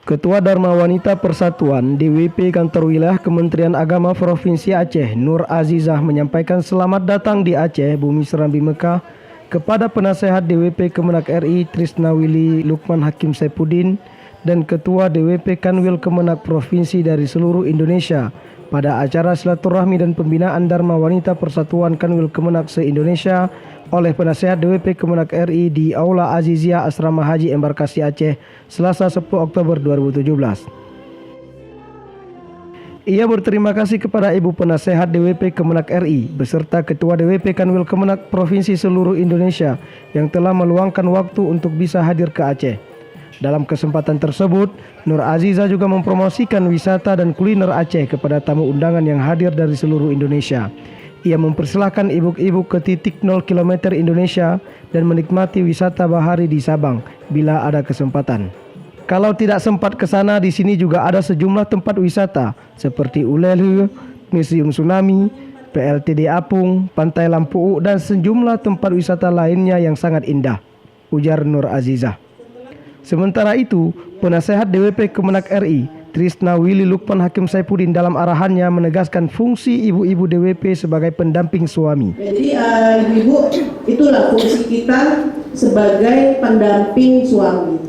Ketua Dharma Wanita Persatuan DWP Kantor Wilayah Kementerian Agama Provinsi Aceh, Nur Azizah menyampaikan selamat datang di Aceh, Bumi Serambi Mekah kepada Penasehat DWP Kemenak RI Trisna Willy Lukman Hakim Saifuddin dan Ketua DWP Kanwil Kemenak Provinsi dari seluruh Indonesia pada acara silaturahmi dan pembinaan Dharma Wanita Persatuan Kanwil Kemenak se-Indonesia oleh Penasehat DWP Kemenak RI di Aula Azizia Asrama Haji Embarkasi Aceh, Selasa 10 Oktober 2017. Ia berterima kasih kepada Ibu Penasehat DWP Kemenak RI beserta Ketua DWP Kanwil Kemenak Provinsi seluruh Indonesia yang telah meluangkan waktu untuk bisa hadir ke Aceh. Dalam kesempatan tersebut, Nur Azizah juga mempromosikan wisata dan kuliner Aceh kepada tamu undangan yang hadir dari seluruh Indonesia. Ia mempersilahkan ibu-ibu ke titik 0 km Indonesia dan menikmati wisata bahari di Sabang bila ada kesempatan. Kalau tidak sempat ke sana, di sini juga ada sejumlah tempat wisata seperti Ulelu, Museum Tsunami, PLTD Apung, Pantai Lampu dan sejumlah tempat wisata lainnya yang sangat indah, ujar Nur Azizah. Sementara itu, Penasehat DWP Kemenak RI Trisna Willy Lukman Hakim Saifuddin dalam arahannya menegaskan fungsi ibu-ibu DWP sebagai pendamping suami. Jadi ibu-ibu itulah fungsi kita sebagai pendamping suami.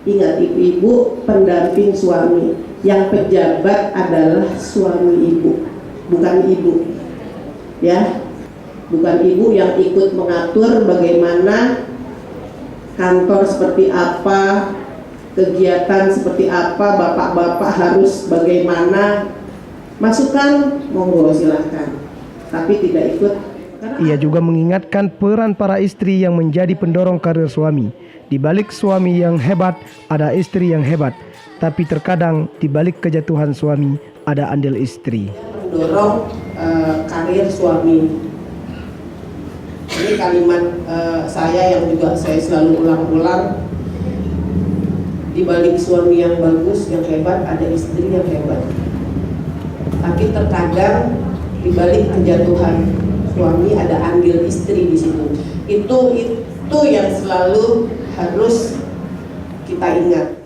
Ingat, ibu-ibu pendamping suami. Yang pejabat adalah suami ibu, bukan ibu. Ya, bukan ibu yang ikut mengatur bagaimana kantor seperti apa, kegiatan seperti apa, bapak-bapak harus bagaimana, masukan monggo silahkan, tapi tidak ikut. Ia juga mengingatkan peran para istri yang menjadi pendorong karir suami. Di balik suami yang hebat ada istri yang hebat, tapi terkadang di balik kejatuhan suami ada andil istri. Mendorong karir suami. Ini kalimat saya yang juga saya selalu ulang-ulang. Di balik suami yang bagus, yang hebat, ada istri yang hebat. Tapi terkadang di balik kejatuhan suami ada andil istri di situ. Itu yang selalu harus kita ingat.